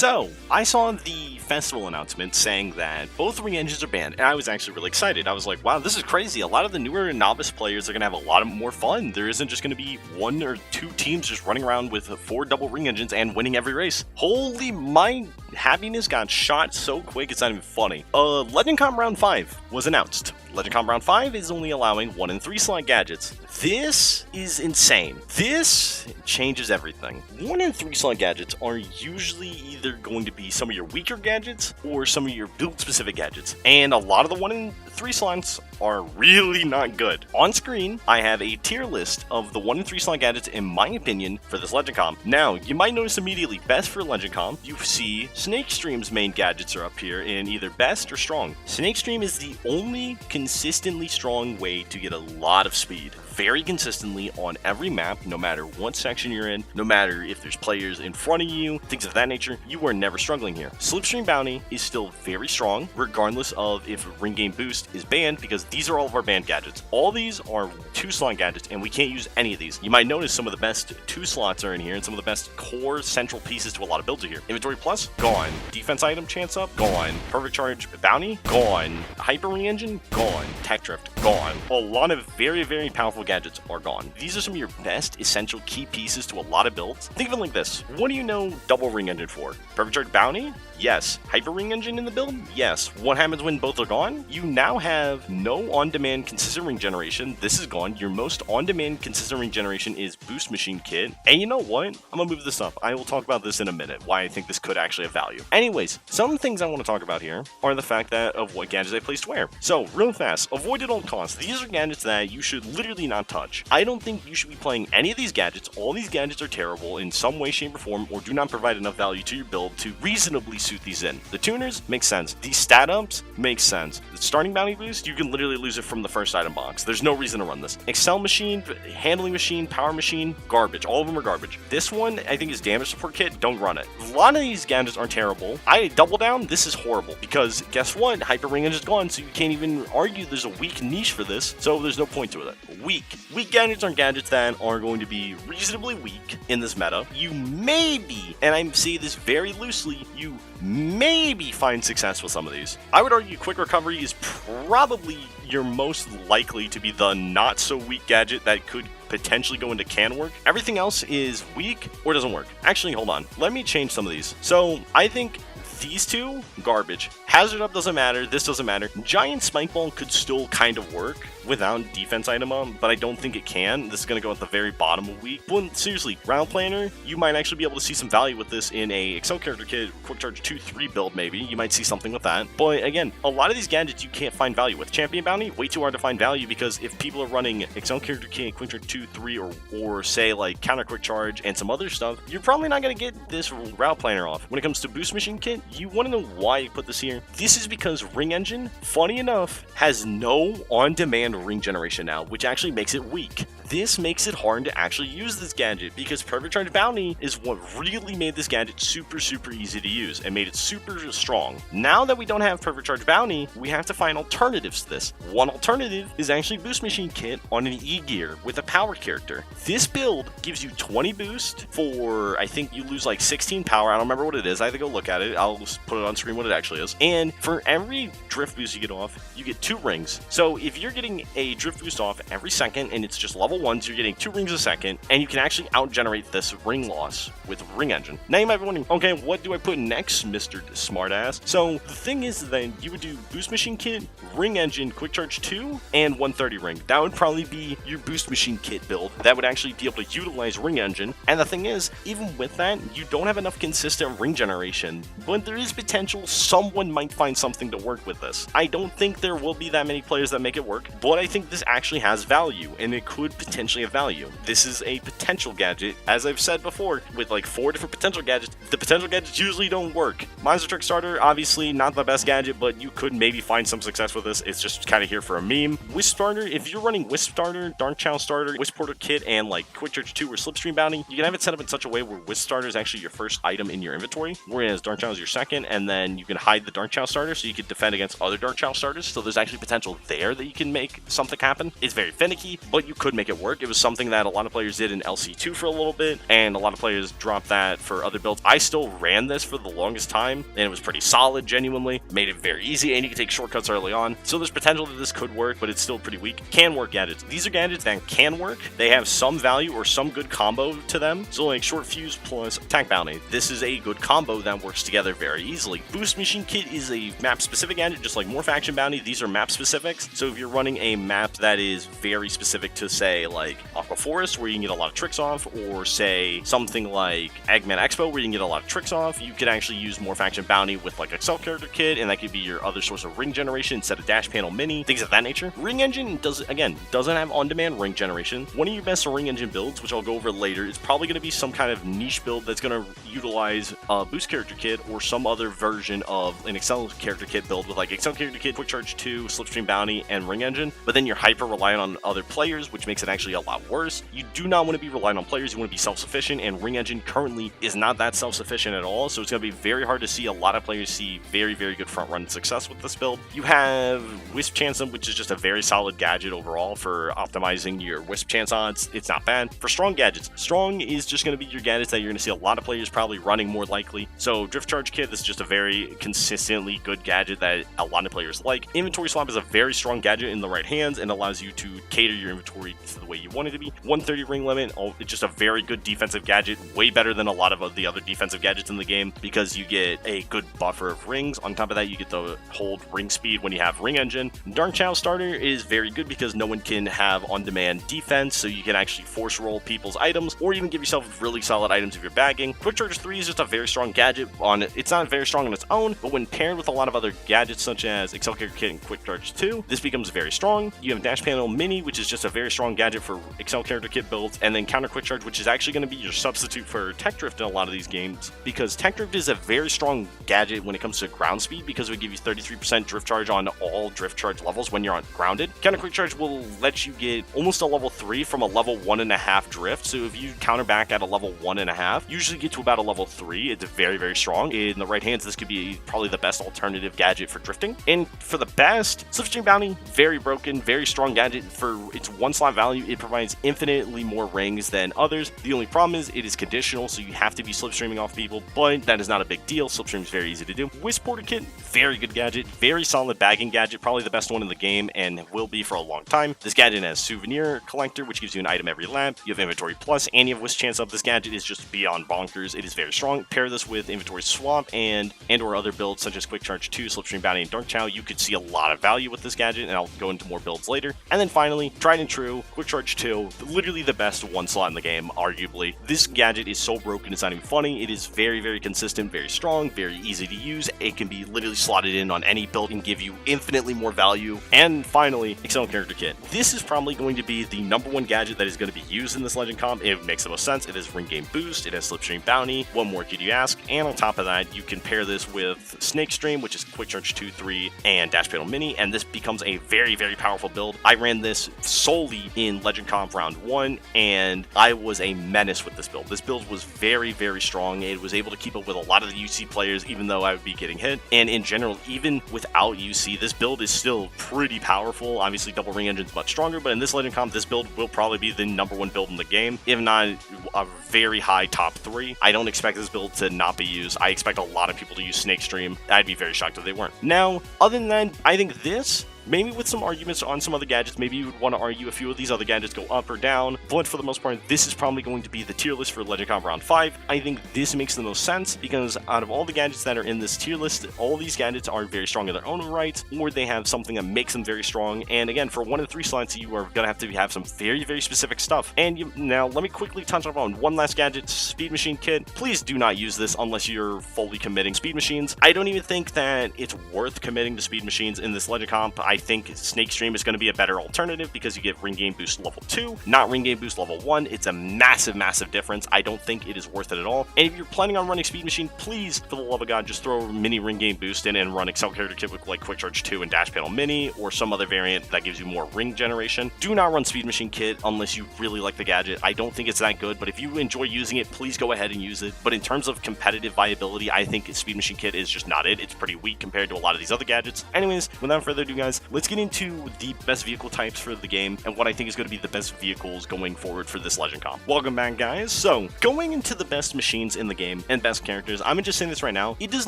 So, I saw the festival announcement saying that both ring engines are banned, and I was actually really excited. I was like, wow, this is crazy. A lot of the newer novice players are going to have a lot more fun. There isn't just going to be one or two teams just running around with 4 double ring engines and winning every race. Holy, my happiness got shot so quick, it's not even funny. Legend Comp Round 5 was announced. Legend Comp Round 5 is only allowing 1 in 3 slot gadgets. This is insane. This changes everything. 1 in 3 slot gadgets are usually either going to be some of your weaker gadgets or some of your build-specific gadgets. And a lot of the 1 in 3 slots are really not good. On screen, I have a tier list of the 1 in 3 slot gadgets in my opinion for this Legend Comp. Now, you might notice immediately best for Legend Comp, you see Snake Stream's main gadgets are up here in either best or strong. Snake Stream is the only consistently strong way to get a lot of speed. Very consistently on every map, no matter what section you're in, no matter if there's players in front of you, things of that nature, you are never struggling here. Slipstream Bounty is still very strong, regardless of if Ring Game Boost is banned, because these are all of our banned gadgets. All these are 2 slot gadgets, and we can't use any of these. You might notice some of the best 2 slots are in here, and some of the best core central pieces to a lot of builds are here. Inventory Plus, gone. Defense item chance up, gone. Perfect Charge Bounty, gone. Hyper Ring Engine, gone. Tech Drift, gone. A lot of very, very powerful gadgets are gone. These are some of your best essential key pieces to a lot of builds. Think of it like this. What do you know double ring engine for? Perfect Charge Bounty? Yes. Hyper ring engine in the build? Yes. What happens when both are gone? You now have no on-demand consistent ring generation. This is gone. Your most on-demand consistent ring generation is Boost Machine Kit. And you know what? I'm gonna move this up. I will talk about this in a minute, why I think this could actually have value. Anyways, some things I want to talk about here are the fact that of what gadgets I placed where. So, real fast, avoid at all costs. These are gadgets that you should literally not touch. I don't think you should be playing any of these gadgets. All these gadgets are terrible in some way, shape, or form, or do not provide enough value to your build to reasonably suit these in. The tuners make sense. These stat ups make sense. The starting bounty boost, you can literally lose it from the first item box. There's no reason to run this. Excel machine, handling machine, power machine, garbage. All of them are garbage. This one, I think, is damage support kit. Don't run it. A lot of these gadgets are terrible. I double down. This is horrible because guess what? Hyper ring engine is gone, so you can't even argue there's a weak niche for this. So there's no point to it. Weak gadgets are gadgets that are going to be reasonably weak in this meta. You maybe, and I say this very loosely, you maybe find success with some of these. I would argue quick recovery is probably your most likely to be the not so weak gadget that could potentially go into can work. Everything else is weak or doesn't work. Actually, hold on. Let me change some of these. So I think these 2, garbage. Hazard up doesn't matter, this doesn't matter. Giant Spike Ball could still kind of work without defense item on, but I don't think it can. This is going to go at the very bottom of week. But seriously, Round Planner, you might actually be able to see some value with this in a Excel character kit, Quick Charge 2-3 build maybe. You might see something with that. But again, a lot of these gadgets you can't find value with. Champion Bounty, way too hard to find value because if people are running Excel character kit, Quick Charge 2-3, or say like Counter Quick Charge and some other stuff, you're probably not going to get this Route Planner off. When it comes to Boost Machine Kit, you want to know why I put this here? This is because Ring Engine, funny enough, has no on-demand ring generation now, which actually makes it weak. This makes it hard to actually use this gadget because Perfect Charge Bounty is what really made this gadget super easy to use and made it super strong. Now that we don't have Perfect Charge Bounty, we have to find alternatives to this. One alternative is actually Boost Machine Kit on an E-Gear with a power character. This build gives you 20 boost for, I think you lose like 16 power. I don't remember what it is. I have to go look at it. I'll just put it on screen what it actually is. And for every drift boost you get off, you get 2 rings. So if you're getting a drift boost off every second and it's just level 1s, you're getting 2 rings a second, and you can actually out-generate this ring loss with Ring Engine. Now you might be wondering, okay, what do I put next, Mr. Smartass? So the thing is that you would do Boost Machine Kit, Ring Engine, Quick Charge 2, and 130 ring. That would probably be your Boost Machine Kit build. That would actually be able to utilize Ring Engine. And the thing is, even with that, you don't have enough consistent ring generation, but there is potential someone might find something to work with this. I don't think there will be that many players that make it work, but I think this actually has value, and it could potentially have value. This is a potential gadget. As I've said before, with like 4 different potential gadgets, the potential gadgets usually don't work. Monster Truck Starter, obviously not the best gadget, but you could maybe find some success with this. It's just kind of here for a meme. Wisp Starter, if you're running Wisp Starter, Dark Channel Starter, Wisp Porter Kit, and like Quick Charge 2 or Slipstream Bounty, you can have it set up in such a way where Wisp Starter is actually your first item in your inventory, whereas Dark Channel is your second, and then you can hide the Dark Channel Starter so you can defend against other Dark Channel Starters. So there's actually potential there that you can make something happen. It's very finicky, but you could make it it work. It was something that a lot of players did in LC2 for a little bit, and a lot of players dropped that for other builds. I still ran this for the longest time, and it was pretty solid, genuinely. Made it very easy, and you can take shortcuts early on. So there's potential that this could work, but it's still pretty weak. Can work gadgets. These are gadgets that can work. They have some value or some good combo to them. So like short fuse plus attack bounty. This is a good combo that works together very easily. Boost machine kit is a map specific gadget, just like Morph Action Bounty. These are map specifics. So if you're running a map that is very specific to, say, like Aqua Forest, where you can get a lot of tricks off, or say something like Eggman Expo, where you can get a lot of tricks off, you could actually use Morph Action Bounty with like Excel Character Kit, and that could be your other source of ring generation instead of Dash Panel Mini, things of that nature. Ring Engine doesn't have on-demand ring generation. One of your best Ring Engine builds, which I'll go over later, is probably going to be some kind of niche build that's going to utilize a Boost Character Kit or some other version of an Excel Character Kit build with like Excel Character Kit, Quick Charge 2, Slipstream Bounty, and Ring Engine. But then you're hyper reliant on other players, which makes it actually a lot worse. You do not want to be reliant on players. You want to be self-sufficient, and Ring Engine currently is not that self-sufficient at all. So it's going to be very hard to see a lot of players see very, very good front run success with this build. You have Wisp Chance, which is just a very solid gadget overall for optimizing your Wisp Chance odds. It's not bad. For strong gadgets, strong is just going to be your gadgets that you're going to see a lot of players probably running more likely. So Drift Charge Kit, this is just a very consistently good gadget that a lot of players like. Inventory Swap is a very strong gadget in the right hands and allows you to cater your inventory to the way you want it to be. 130 ring limit, it's just a very good defensive gadget, way better than a lot of the other defensive gadgets in the game because you get a good buffer of rings. On top of that, you get the hold ring speed when you have Ring Engine. Dark Chow starter is very good because no one can have on-demand defense, so you can actually force roll people's items or even give yourself really solid items if you're bagging. Quick Charge 3 is just a very strong gadget. It's not very strong on its own, but when paired with a lot of other gadgets such as Excel Character Kit and Quick Charge 2, this becomes very strong. You have Dash Panel Mini, which is just a very strong gadget for Excel Character Kit builds, and then Counter Quick Charge, which is actually going to be your substitute for Tech Drift in a lot of these games, because Tech Drift is a very strong gadget when it comes to ground speed because it would give you 33% drift charge on all drift charge levels when you're on grounded. Counter Quick Charge will let you get almost a level 3 from a level 1.5 drift, so if you counter back at a level 1.5, you usually get to about a level 3. It's very, very strong. In the right hands, this could be probably the best alternative gadget for drifting. And for the best, Slipstream Bounty, very broken, very strong gadget. For its one slot value, it provides infinitely more rings than others. The only problem is it is conditional, so you have to be slipstreaming off people, but that is not a big deal. Slipstream is very easy to do. Wisp Porter Kit, very good gadget, very solid bagging gadget, probably the best one in the game and will be for a long time. This gadget has Souvenir Collector, which gives you an item every lap. You have Inventory Plus, and you have Wisp Chance Up. This gadget is just beyond bonkers. It is very strong. Pair this with Inventory Swap and or other builds such as Quick Charge 2, Slipstream Bounty, and Dark Chow. You could see a lot of value with this gadget, and I'll go into more builds later. And then finally, tried and true, Quick Charge 2, literally the best one slot in the game, arguably. This gadget is so broken, it's not even funny. It is very, very consistent, very strong, very easy to use. It can be literally slotted in on any build and give you infinitely more value. And finally, Excel Character Kit. This is probably going to be the #1 gadget that is going to be used in this Legend comp. It makes the most sense. It has Ring Game Boost, it has Slipstream Bounty. What more could you ask? And on top of that, you can pair this with Snake Stream, which is Quick Charge 2, 3, and Dash Panel Mini, and this becomes a very, very powerful build. I ran this solely in Legend Comp Round 1, and I was a menace with this build. This build was very, very strong. It was able to keep up with a lot of the UC players, even though I would be getting hit. And in general, even without UC, this build is still pretty powerful. Obviously, Double Ring Engine is much stronger, but in this Legend Comp, this build will probably be the #1 build in the game, if not a very high top 3. I don't expect this build to not be used. I expect a lot of people to use Snake Stream. I'd be very shocked if they weren't. Now, other than that, I think this, maybe with some arguments on some other gadgets, maybe you would want to argue a few of these other gadgets go up or down, but for the most part, this is probably going to be the tier list for Legend Comp Round 5. I think this makes the most sense because out of all the gadgets that are in this tier list, all these gadgets are very strong in their own right, or they have something that makes them very strong. And again, for 1 of 3 slots, you are going to have some very, very specific stuff. And now, let me quickly touch on one last gadget, Speed Machine Kit. Please do not use this unless you're fully committing Speed Machines. I don't even think that it's worth committing to Speed Machines in this Legend Comp. I think Snake Stream is going to be a better alternative because you get Ring Game Boost level 2, not Ring Game Boost level 1. It's a massive, massive difference. I don't think it is worth it at all. And if you're planning on running Speed Machine, please, for the love of God, just throw a mini Ring Game Boost in and run Excel Character Kit with like Quick Charge 2 and Dash Panel Mini, or some other variant that gives you more ring generation. Do not run Speed Machine Kit unless you really like the gadget. I don't think it's that good, but if you enjoy using it, please go ahead and use it. But in terms of competitive viability, I think Speed Machine Kit is just not it. It's pretty weak compared to a lot of these other gadgets. Anyways, without further ado, guys, let's get into the best vehicle types for the game and what I think is going to be the best vehicles going forward for this Legend Comp. Welcome back, guys. So, going into the best machines in the game and best characters, I'm just saying this right now, it does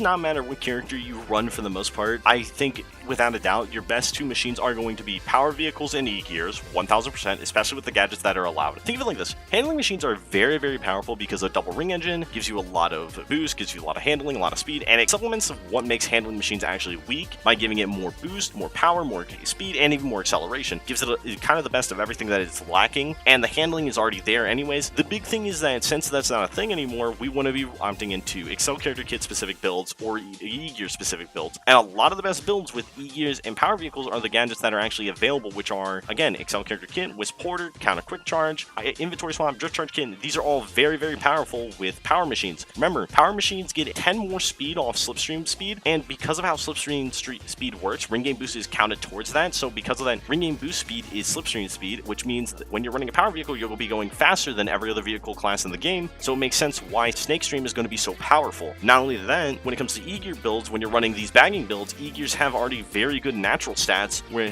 not matter what character you run for the most part. I think, without a doubt, your best two machines are going to be power vehicles and E-gears, 1000%, especially with the gadgets that are allowed. Think of it like this. Handling machines are very, very powerful because a double ring engine gives you a lot of boost, gives you a lot of handling, a lot of speed, and it supplements what makes handling machines actually weak by giving it more boost, more power, more speed, and even more acceleration. Gives it kind of the best of everything that it's lacking, and the handling is already there anyways. The big thing is that since that's not a thing anymore, we want to be opting into Excel Character Kit specific builds or E-gear specific builds, and a lot of the best builds with E-gears and power vehicles are the gadgets that are actually available, which are, again, Excel Character Kit, Wisp Porter, Counter Quick Charge, Inventory Swap, Drift Charge Kit. These are all very, very powerful with power machines. Remember, power machines get 10 more speed off Slipstream speed, and because of how Slipstream speed works, Ring Game Boost is counted towards that, so because of that, Ring Game Boost speed is Slipstream speed, which means that when you're running a power vehicle, you'll be going faster than every other vehicle class in the game, so it makes sense why Snake Stream is going to be so powerful. Not only that, when it comes to E-gear builds, when you're running these bagging builds, E-gears have already very good natural stats, where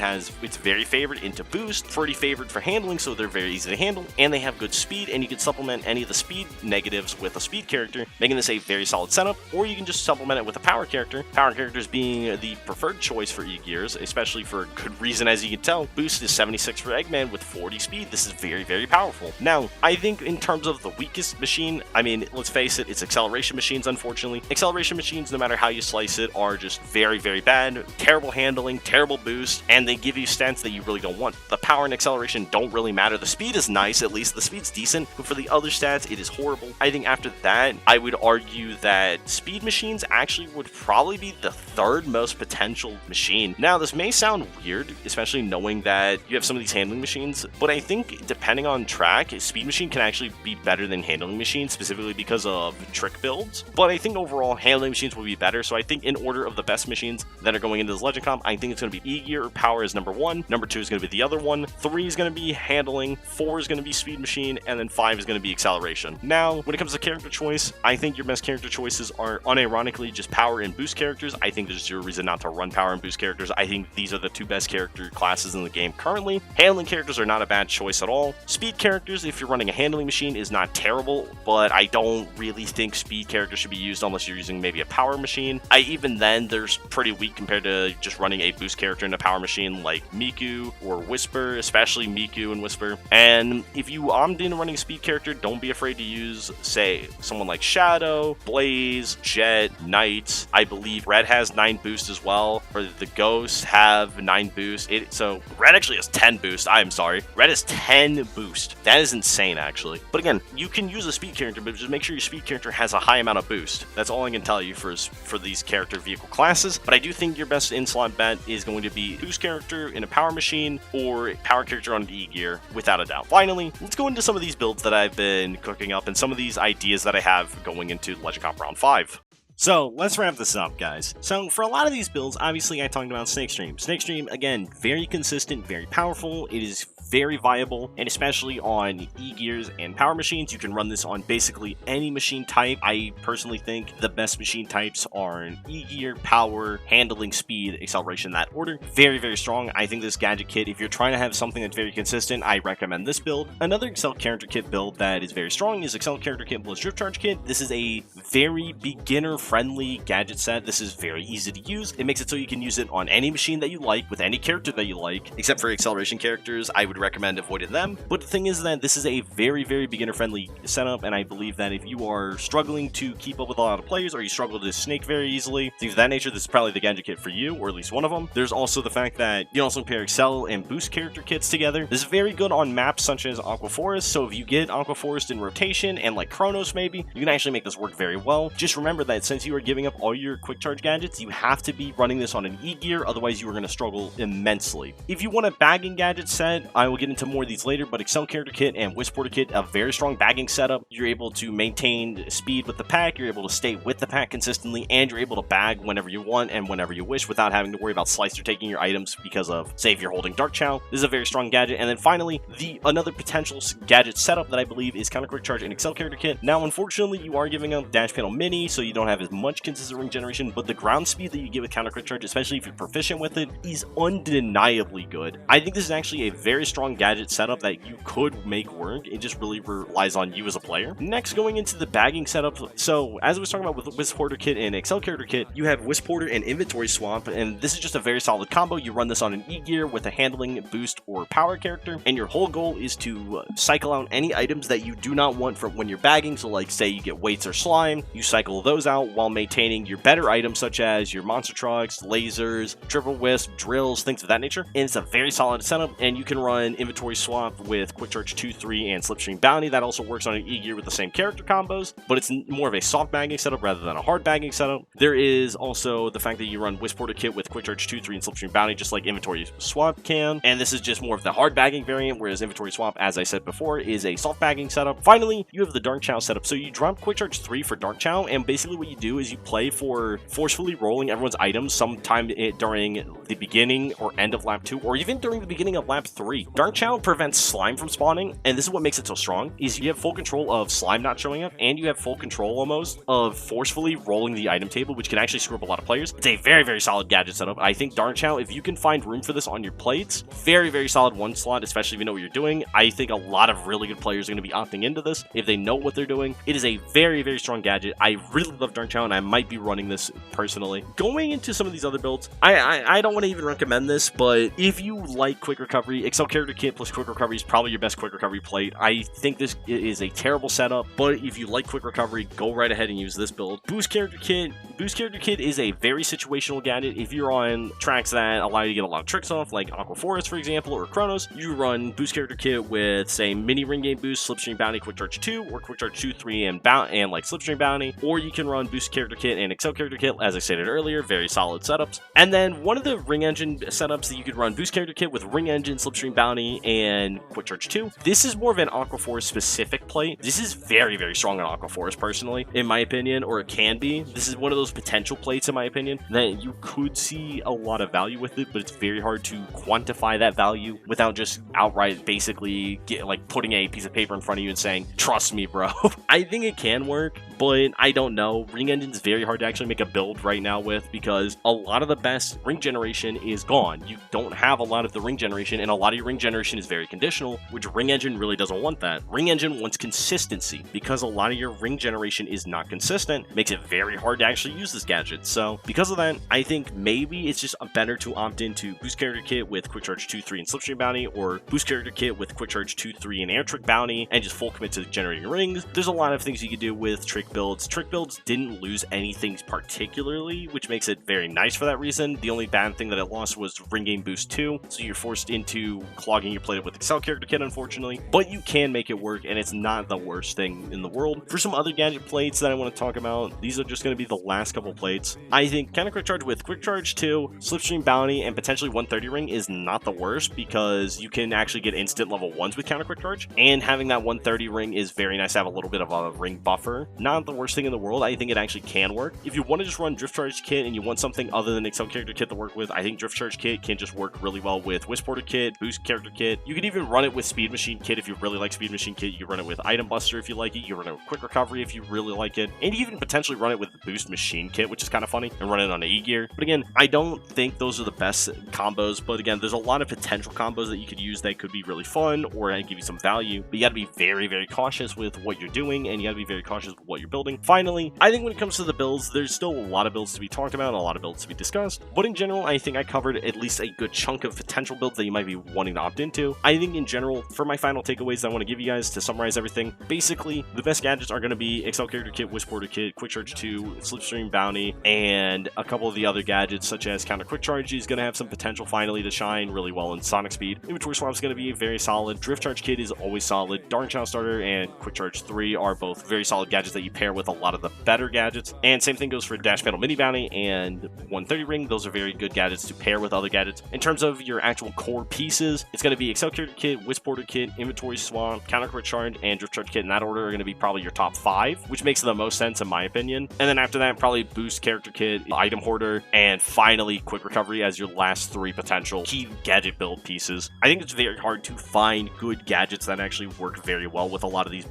it's very favored into boost, pretty favored for handling, so they're very easy to handle, and they have good speed, and you can supplement any of the speed negatives with a speed character, making this a very solid setup, or you can just supplement it with a power character. Power characters being the preferred choice for E-gears, especially for a good reason, as you can tell. Boost is 76 for Eggman with 40 speed. This is very, very powerful. Now, I think in terms of the weakest machine, I mean, let's face it, it's acceleration machines, unfortunately. Acceleration machines, no matter how you slice it, are just very, very bad. Terrible handling, terrible boost, and they give you stats that you really don't want. The power and acceleration don't really matter. The speed is nice, at least. The speed's decent, but for the other stats, it is horrible. I think after that, I would argue that speed machines actually would probably be the third most potential machine. Now, this may sound weird, especially knowing that you have some of these handling machines, but I think depending on track, speed machine can actually be better than handling machines, specifically because of trick builds. But I think overall, handling machines will be better, so I think in order of the best machines that are going into this Legend Comp, I think it's going to be E-gear or power is number 1, number 2 is going to be the other one, 3 is going to be handling, 4 is going to be speed machine, and then 5 is going to be acceleration. Now, when it comes to character choice, I think your best character choices are unironically just power and boost characters. I think there's zero reason not to run power and boost characters. I think these are the two best character classes in the game currently. Handling characters are not a bad choice at all. Speed characters, if you're running a handling machine, is not terrible, but I don't really think speed characters should be used unless you're using maybe a power machine. Even then, they're pretty weak compared to just running a boost character in a power machine like Miku or Whisper, especially Miku and Whisper. And if you opt into running a speed character, don't be afraid to use, say, someone like Shadow, Blaze, Jet, Knight. I believe Red has 9 boost as well, or the Ghosts have 9 boost. So Red actually has 10 boost. I'm sorry. Red has 10 boost. That is insane, actually. But again, you can use a speed character, but just make sure your speed character has a high amount of boost. That's all I can tell you for these character vehicle classes. But I do think your best in-slot bet is going to be boost character in a power machine or a power character on E-gear, without a doubt. Finally, let's go into some of these builds that I've been cooking up and some of these ideas that I have going into Legend Comp Round 5. So let's wrap this up, guys. So for a lot of these builds, obviously I talked about Snake Stream. Snake Stream, again, very consistent, very powerful. It is very viable, and especially on E-gears and power machines, you can run this on basically any machine type. I personally think the best machine types are E-gear, power, handling, speed, acceleration, that order. Very, very strong. I think this gadget kit, if you're trying to have something that's very consistent, I recommend this build. Another Excel Character Kit build that is very strong is Excel Character Kit plus Drift Charge Kit. This is a very beginner-friendly gadget set. This is very easy to use. It makes it so you can use it on any machine that you like, with any character that you like, except for acceleration characters. I would recommend avoiding them. But the thing is that this is a very, very beginner-friendly setup, and I believe that if you are struggling to keep up with a lot of players, or you struggle to snake very easily, things of that nature, this is probably the gadget kit for you, or at least one of them. There's also the fact that you can also pair Excel and Boost character kits together. This is very good on maps such as Aqua Forest, so if you get Aqua Forest in rotation, and like Chronos maybe, you can actually make this work very well. Just remember that since you are giving up all your quick charge gadgets, you have to be running this on an E-gear, otherwise you are going to struggle immensely. If you want a bagging gadget set, I will get into more of these later, but Excel Character Kit and Wisp Porter Kit, a very strong bagging setup. You're able to maintain speed with the pack, you're able to stay with the pack consistently, and you're able to bag whenever you want and whenever you wish without having to worry about Slicer taking your items because of, say, if you're holding Dark Chow. This is a very strong gadget. And then finally, another potential gadget setup that I believe is Counter Quick Charge and Excel Character Kit. Now, unfortunately, you are giving up Dash Panel Mini, so you don't have as much consistent ring generation, but the ground speed that you get with counter quick charge, especially if you're proficient with it, is undeniably good. I think this is actually a very strong gadget setup that you could make work. It just really relies on you as a player. Next, going into the bagging setup. So as I was talking about with Wisp Porter Kit and Excel Character Kit, you have Wisp Porter and Inventory Swap, and this is just a very solid combo. You run this on an E-gear with a handling, boost, or power character, and your whole goal is to cycle out any items that you do not want from when you're bagging. So like say you get weights or slime, you cycle those out while maintaining your better items such as your monster trucks, lasers, triple wisp, drills, things of that nature. And it's a very solid setup, and you can run Inventory Swap with Quick Charge 2, 3, and Slipstream Bounty. That also works on an E-gear with the same character combos, but it's more of a soft bagging setup rather than a hard bagging setup. There is also the fact that you run Wisp Porter Kit with Quick Charge 2, 3, and Slipstream Bounty just like Inventory Swap can, and this is just more of the hard bagging variant, whereas Inventory Swap, as I said before, is a soft bagging setup. Finally, you have the Dark Chow setup. So you drop Quick Charge 3 for Dark Chow, and basically what you do is you play for forcefully rolling everyone's items sometime during the beginning or end of lap 2, or even during the beginning of lap 3. Dark Chow prevents slime from spawning, and this is what makes it so strong, is you have full control of slime not showing up, and you have full control almost of forcefully rolling the item table, which can actually screw up a lot of players. It's a very, very solid gadget setup. I think Dark Chow, if you can find room for this on your plates, very, very solid one slot, especially if you know what you're doing. I think a lot of really good players are going to be opting into this if they know what they're doing. It is a very, very strong gadget. I really love Dark Chow, and I might be running this personally. Going into some of these other builds, I don't want to even recommend this, but if you like quick recovery, Excel Character Kit plus quick recovery is probably your best quick recovery plate. I think this is a terrible setup, but if you like quick recovery, go right ahead and use this build. Boost Character Kit is a very situational gadget. If you're on tracks that allow you to get a lot of tricks off, like Aqua Forest, for example, or Chronos, you run Boost Character Kit with, say, mini ring game boost, Slipstream Bounty, Quick Charge 2, or Quick Charge 2, 3, and like Slipstream Bounty, or you can run Boost Character Kit and Excel Character Kit, as I stated earlier, very solid setups. And then one of the Ring Engine setups that you could run Boost Character Kit with Ring Engine, Slipstream Bounty, and Quick Charge 2. This is more of an Aqua Forest specific plate. This is very, very strong on Aqua Forest, personally, in my opinion, or it can be. This is one of those potential plates, in my opinion, that you could see a lot of value with it, but it's very hard to quantify that value without just outright basically putting a piece of paper in front of you and saying, trust me, bro. I think it can work, but I don't know. Ring Engine is very hard to actually make a build right now with, because a lot of the best ring generation is gone. You don't have a lot of the ring generation, and a lot of your ring generation is very conditional, which Ring Engine really doesn't want that. Ring Engine wants consistency, because a lot of your ring generation is not consistent, makes it very hard to actually use this gadget. So because of that, I think maybe it's just better to opt into Boost Character Kit with Quick Charge 2, 3, and Slipstream Bounty, or Boost Character Kit with Quick Charge 2, 3, and Air Trick Bounty, and just full commit to generating rings. There's a lot of things you could do with trick builds. Trick builds didn't lose anything particularly, which makes it very nice for that reason. The only bad thing that it lost was Ring Game Boost 2, so you're forced into clogging your plate with Excel Character Kit, unfortunately, but you can make it work, and it's not the worst thing in the world. For some other gadget plates that I want to talk about, these are just going to be the last couple plates. I think Counter Quick Charge with Quick Charge 2, Slipstream Bounty, and potentially 130 ring is not the worst, because you can actually get instant level 1s with Counter Quick Charge, and having that 130 ring is very nice to have a little bit of a ring buffer. Not the worst thing in the world. I think it actually can work. If you want to just run Drift Charge Kit and you want something other than Excel Character Kit to work with, I think Drift Charge Kit can just work really well with Wisp Porter Kit, Boost Character Kit. You can even run it with Speed Machine Kit if you really like Speed Machine Kit. You can run it with Item Buster if you like it. You can run it with Quick Recovery if you really like it. And you even potentially run it with Boost Machine Kit, which is kind of funny, and run it on an E-gear. But again, I don't think those are the best combos, but again, there's a lot of potential combos that you could use that could be really fun or give you some value, but you got to be very, very cautious with what you're doing, and you got to be very cautious with what you're building. Finally, I think when it comes to the builds, there's still a lot of builds to be talked about, a lot of builds to be discussed, but in general, I think I covered at least a good chunk of potential builds that you might be wanting to opt into. I think in general, for my final takeaways I want to give you guys to summarize everything, basically, the best gadgets are going to be Excel Character Kit, Wisp Porter Kit, Quick Charge 2, Slipstream Bounty, and a couple of the other gadgets such as Counter Quick Charge is going to have some potential finally to shine really well in Sonic Speed. Inventory Swap is going to be very solid. Drift Charge Kit is always solid. Dark Chow Starter and Quick Charge 3 are both very solid gadgets that you pair with a lot of the better gadgets. And same thing goes for Dash Panel Mini Bounty and 130 Ring. Those are very good gadgets to pair with other gadgets. In terms of your actual core pieces, it's going to be Excel Character Kit, Wisp Porter Kit, Inventory Swap, Counter Quick Charge, and Drift Charge Kit. In that order are going to be probably your top 5, which makes the most sense in my opinion. And then after that, probably Boost Character Kit, Item Hoarder, and finally Quick Recovery as your last 3 potential key gadget build pieces. I think it's very hard to find good gadgets that actually work very well with a lot of these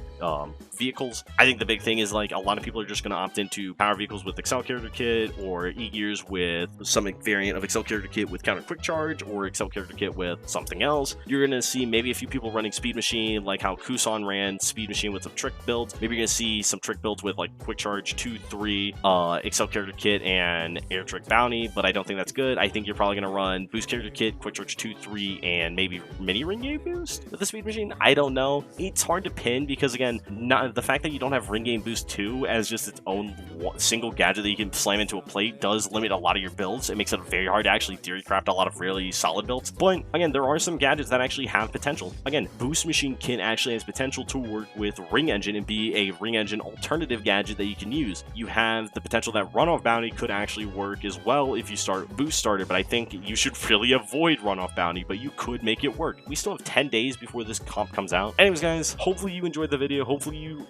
vehicles. I think the big thing is like a lot of people are just going to opt into power vehicles with Excel character kit, or E-Gears with some variant of Excel character kit with counter quick charge, or Excel character kit with something else. You're going to see maybe a few people running Speed Machine, like how Kusan ran Speed Machine with some trick builds. Maybe you're going to see some trick builds with like quick charge 2-3, Excel character kit and air trick bounty, but I don't think that's good. I think you're probably going to run boost character kit, quick charge 2-3, and maybe mini ring game boost with the Speed Machine. I don't know. It's hard to pin because again, not the fact that you don't have ring game boost 2 as just its own single gadget that you can slam into a plate does limit a lot of your builds. It makes it very hard to actually theory craft a lot of really solid builds. But again, there are some gadgets that actually have potential. Again, Boost Machine Kit actually has potential to work with Ring Engine and be a Ring Engine alternative gadget that you can use. You have the potential that Runoff Bounty could actually work as well if you start Boost Starter, but I think you should really avoid Runoff Bounty, but you could make it work. We still have 10 days before this comp comes out. Anyways, guys, hopefully you enjoyed the video. Hopefully you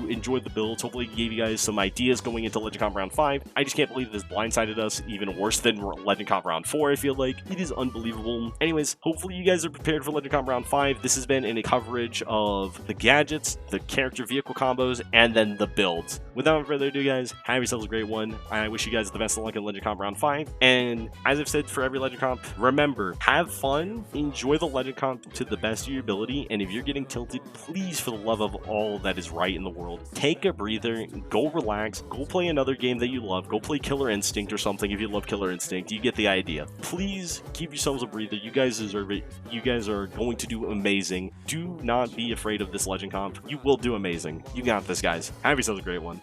enjoyed the builds. Hopefully it gave you guys some ideas going into Legend Comp Round 5. I just can't believe this blindsided us even worse than Legend Comp Round 4, I feel like. It is unbelievable. Anyways, hopefully you guys are prepared for Legend Comp Round 5. This has been in a coverage of the gadgets, the character vehicle combos, and then the builds. Without further ado, guys, have yourselves a great one. I wish you guys the best of luck in Legend Comp Round 5. And as I've said for every Legend Comp, remember, have fun, enjoy the Legend Comp to the best of your ability, and if you're getting tilted, please, for the love of all that is right in the world, take a breather, go relax, go play another game that you love, go play Killer Instinct or something if you love Killer Instinct. You get the idea. Please give yourselves a breather. You guys deserve it. You guys are going to do amazing. Do not be afraid of this Legend Comp. You will do amazing. You got this, guys. Have yourselves a great one.